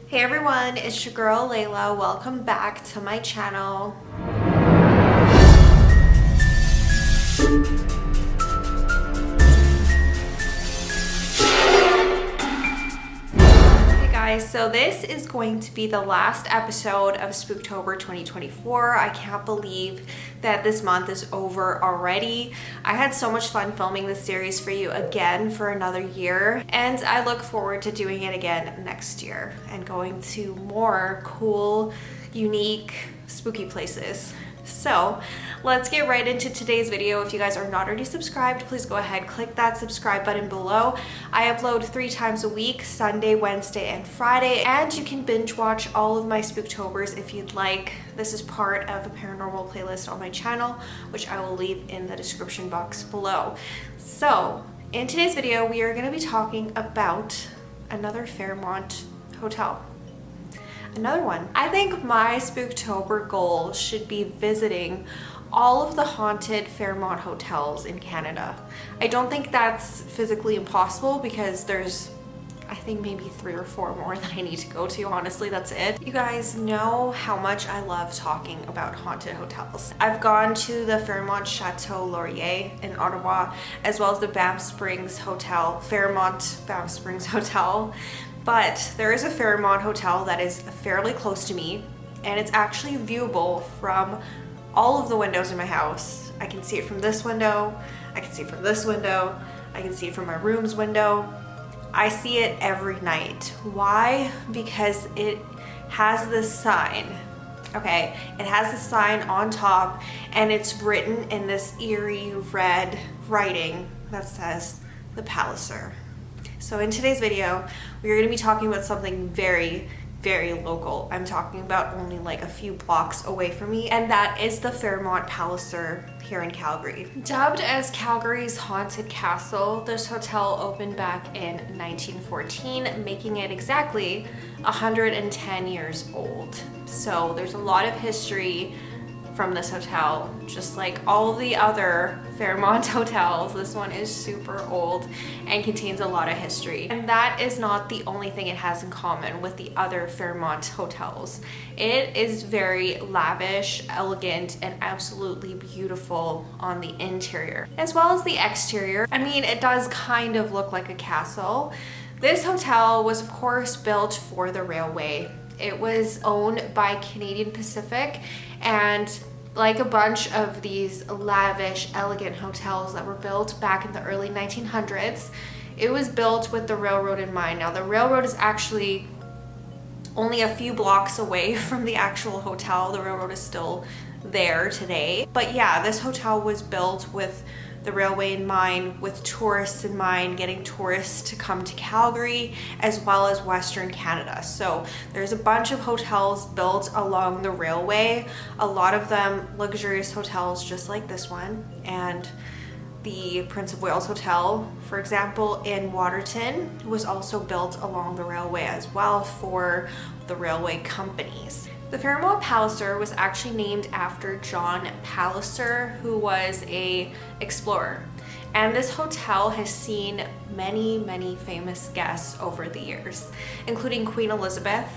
Hey everyone, it's your girl Layla. Welcome back to my channel. So this is going to be the last episode of Spooktober 2024. I can't believe that this month is over already. I had so much fun filming this series for you again for another year, and I look forward to doing it again next year and going to more cool, unique, spooky places. So let's get right into today's video. If you guys are not already subscribed, please go ahead, click that subscribe button below. I upload 3 times a week, Sunday, Wednesday, and Friday, and you can binge watch all of my Spooktobers if you'd like. This is part of a paranormal playlist on my channel, which I will leave in the description box below. So in today's video, we are going to be talking about another Fairmont hotel. Another one. I think my Spooktober goal should be visiting all of the haunted Fairmont hotels in Canada. I don't think that's physically impossible because there's, I think, maybe 3 or 4 more that I need to go to. Honestly, that's it. You guys know how much I love talking about haunted hotels. I've gone to the Fairmont Chateau Laurier in Ottawa, as well as the Banff Springs Hotel, Fairmont Banff Springs Hotel. But there is a Fairmont hotel that is fairly close to me, and it's actually viewable from all of the windows in my house. I can see it from this window, I can see it from this window, I can see it from my room's window. I see it every night. Why? Because it has this sign. Okay, it has this sign on top, and it's written in this eerie red writing that says the Palliser. So in today's video, we are going to be talking about something very, very local. I'm talking about only like a few blocks away from me, and that is the Fairmont Palliser here in Calgary. Dubbed as Calgary's haunted castle, this hotel opened back in 1914, making it exactly 110 years old. So there's a lot of history from this hotel, just like all of the other Fairmont hotels. This one is super old and contains a lot of history. And that is not the only thing it has in common with the other Fairmont hotels. It is very lavish, elegant, and absolutely beautiful on the interior, as well as the exterior. I mean, it does kind of look like a castle. This hotel was, of course, built for the railway. It was owned by Canadian Pacific, and like a bunch of these lavish, elegant hotels that were built back in the early 1900s, it was built with the railroad in mind. Now, the railroad is actually only a few blocks away from the actual hotel. The railroad is still there today. But yeah, this hotel was built with the railway in mind, with tourists in mind, getting tourists to come to Calgary as well as Western Canada. So there's a bunch of hotels built along the railway, a lot of them luxurious hotels just like this one, and the Prince of Wales Hotel, for example, in Waterton, was also built along the railway as well for the railway companies. The Fairmont Palliser was actually named after John Palliser, who was an explorer. And this hotel has seen many, many famous guests over the years, including Queen Elizabeth,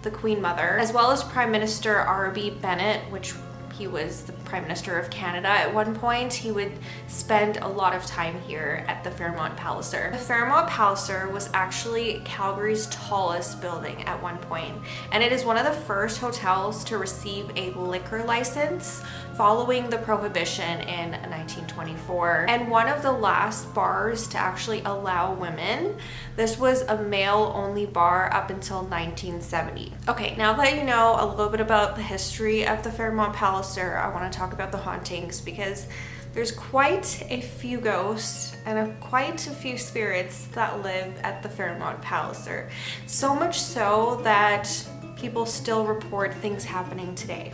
the Queen Mother, as well as Prime Minister R.B. Bennett, which he was the Prime Minister of Canada at one point. He would spend a lot of time here at the Fairmont Palliser. The Fairmont Palliser was actually Calgary's tallest building at one point, and it is one of the first hotels to receive a liquor license following the Prohibition in 1924, and one of the last bars to actually allow women. This was a male-only bar up until 1970. Okay, now that you know a little bit about the history of the Fairmont Palliser, I want to talk about the hauntings, because there's quite a few ghosts and quite a few spirits that live at the Fairmont Palliser. So much so that people still report things happening today.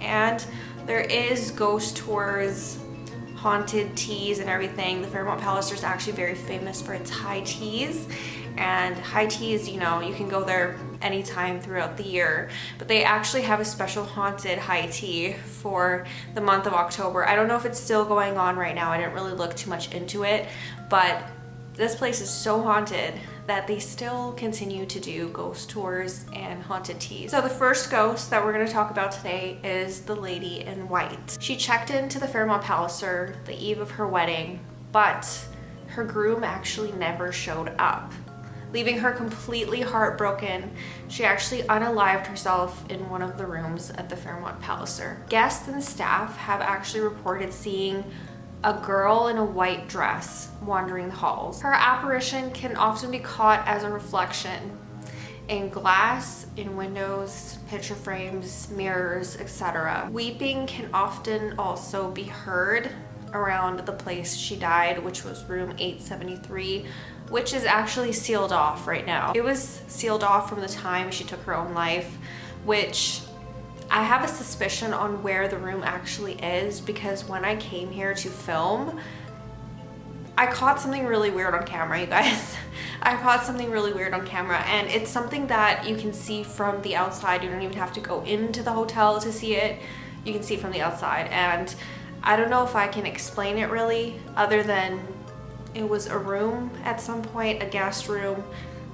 And there is ghost tours, haunted teas and everything. The Fairmont Palliser is actually very famous for its high teas. And high teas, you know, you can go there anytime throughout the year, but they actually have a special haunted high tea for the month of October. I don't know if it's still going on right now. I didn't really look too much into it, but this place is so haunted that they still continue to do ghost tours and haunted teas. So the first ghost that we're going to talk about today is the lady in white. She checked into the Fairmont Palliser the eve of her wedding, but her groom actually never showed up, leaving her completely heartbroken. She actually unalived herself in one of the rooms at the Fairmont Palliser. Guests and staff have actually reported seeing a girl in a white dress wandering the halls. Her apparition can often be caught as a reflection in glass, in windows, picture frames, mirrors, etc. Weeping can often also be heard around the place she died, which was room 873, which is actually sealed off right now. It was sealed off from the time she took her own life, which I have a suspicion on where the room actually is, because when I came here to film, I caught something really weird on camera, you guys. I caught something really weird on camera, and it's something that you can see from the outside. You don't even have to go into the hotel to see it. You can see it from the outside, and I don't know if I can explain it really, other than it was a room at some point, a guest room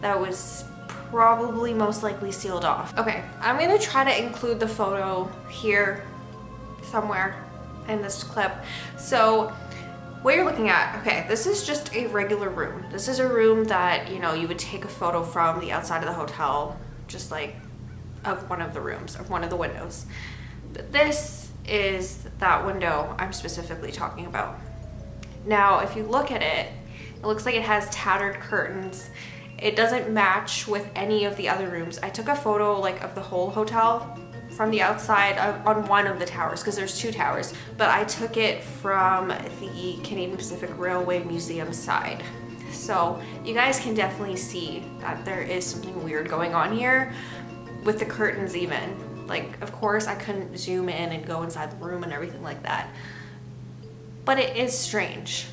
that was probably most likely sealed off. Okay, I'm gonna try to include the photo here somewhere in this clip. So what you're looking at, okay, this is just a regular room. This is a room that, you know, you would take a photo from the outside of the hotel, just like of one of the rooms, of one of the windows. But this is that window I'm specifically talking about. Now, if you look at it, it looks like it has tattered curtains. It doesn't match with any of the other rooms. I took a photo like of the whole hotel from the outside on one of the towers, because there's 2 towers, but I took it from the Canadian Pacific Railway Museum side. So you guys can definitely see that there is something weird going on here with the curtains even. Like, of course, I couldn't zoom in and go inside the room and everything like that. But it is strange.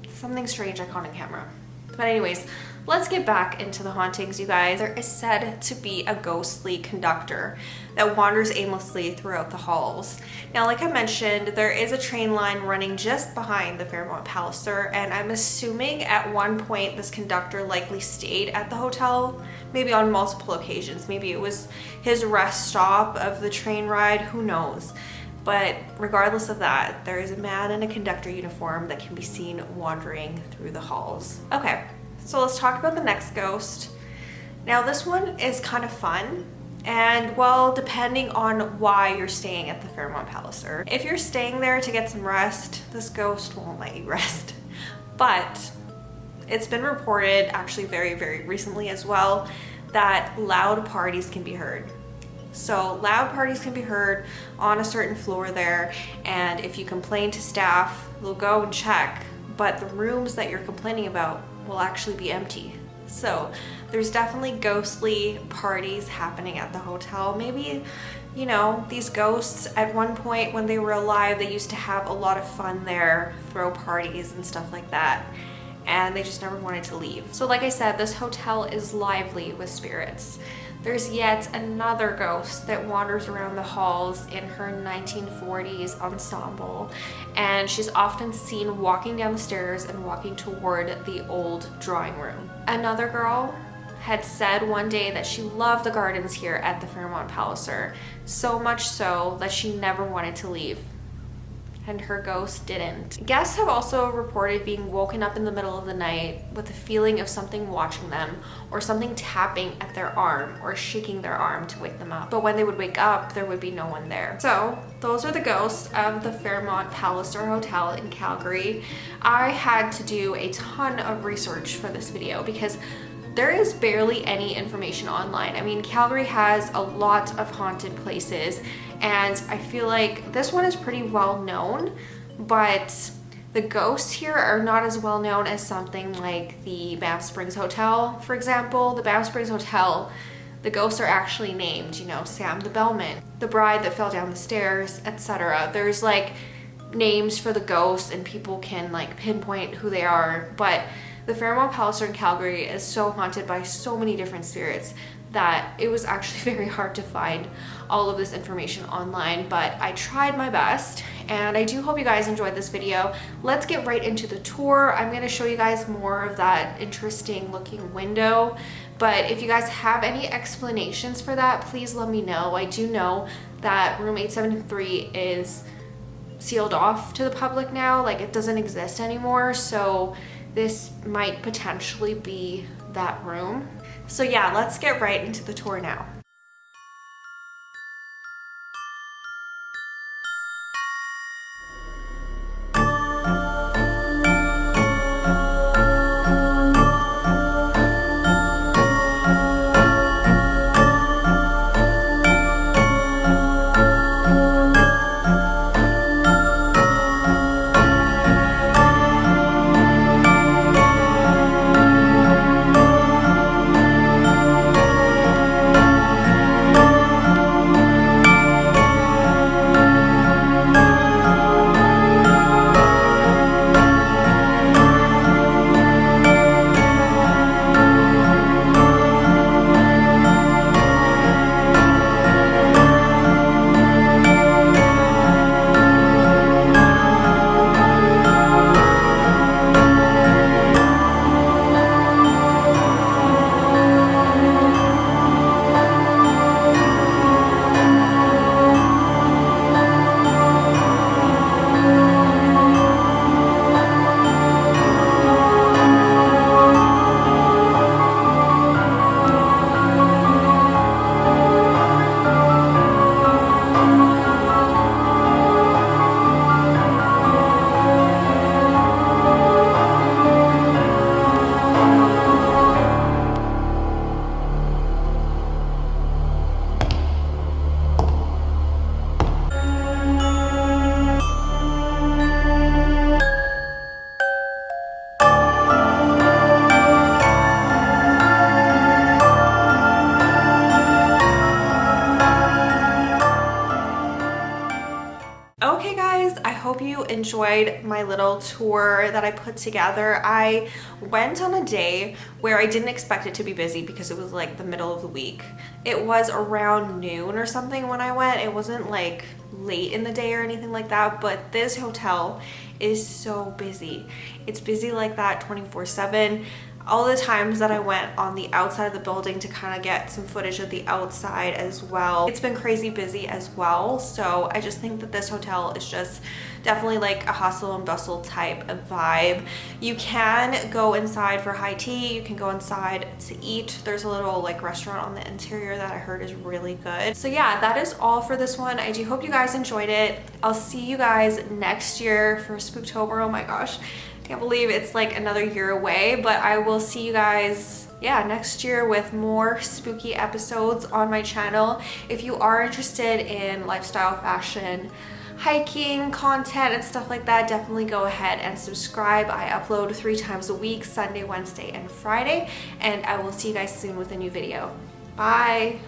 Something strange I caught on camera. But anyways, let's get back into the hauntings, you guys. There is said to be a ghostly conductor that wanders aimlessly throughout the halls. Now, like I mentioned, there is a train line running just behind the Fairmont Palliser, and I'm assuming at one point this conductor likely stayed at the hotel, maybe on multiple occasions. Maybe it was his rest stop of the train ride, who knows. But regardless of that, there is a man in a conductor uniform that can be seen wandering through the halls. Okay, so let's talk about the next ghost. Now, this one is kind of fun, and well, depending on why you're staying at the Fairmont Palliser. If you're staying there to get some rest, this ghost won't let you rest. But it's been reported, actually very, very recently as well, that loud parties can be heard. So loud parties can be heard on a certain floor there, and if you complain to staff, they'll go and check, but the rooms that you're complaining about will actually be empty. So there's definitely ghostly parties happening at the hotel. Maybe, you know, these ghosts at one point when they were alive, they used to have a lot of fun there, throw parties and stuff like that, and they just never wanted to leave. So like I said, this hotel is lively with spirits. There's yet another ghost that wanders around the halls in her 1940s ensemble, and she's often seen walking down the stairs and walking toward the old drawing room. Another girl had said one day that she loved the gardens here at the Fairmont Palliser, so much so that she never wanted to leave. And her ghost didn't. Guests have also reported being woken up in the middle of the night with a feeling of something watching them, or something tapping at their arm or shaking their arm to wake them up. But when they would wake up, there would be no one there. So those are the ghosts of the Fairmont Palliser Hotel in Calgary. I had to do a ton of research for this video because there is barely any information online. I mean, Calgary has a lot of haunted places, and I feel like this one is pretty well known, but the ghosts here are not as well known as something like the Banff Springs Hotel, for example. The Banff Springs Hotel, the ghosts are actually named, you know, Sam the Bellman, the bride that fell down the stairs, etc. There's like names for the ghosts and people can like pinpoint who they are, but the Fairmont Palliser in Calgary is so haunted by so many different spirits that it was actually very hard to find all of this information online, but I tried my best, And I do hope you guys enjoyed this video. Let's get right into the tour. I'm going to show you guys more of that interesting looking window. But if you guys have any explanations for that, please let me know. I do know that room 873 is sealed off to the public now, like it doesn't exist anymore, so this might potentially be that room. So yeah, let's get right into the tour now. Okay guys, I hope you enjoyed my little tour that I put together. I went on a day where I didn't expect it to be busy because it was like the middle of the week. It was around noon or something when I went. It wasn't like late in the day or anything like that, but this hotel is so busy. It's busy like that 24/7. All the times that I went on the outside of the building to kind of get some footage of the outside as well, it's been crazy busy as well. So I just think that this hotel is just definitely like a hustle and bustle type of vibe. You can go inside for high tea, you can go inside to eat. There's a little like restaurant on the interior that I heard is really good. So yeah, that is all for this one. I do hope you guys enjoyed it. I'll see you guys next year for Spooktober. Oh my gosh, can't believe it's like another year away, but I will see you guys next year with more spooky episodes on my channel. If you are interested in lifestyle, fashion, hiking content and stuff like that, definitely go ahead and subscribe. I upload 3 times a week, Sunday, Wednesday, and Friday, and I will see you guys soon with a new video. Bye.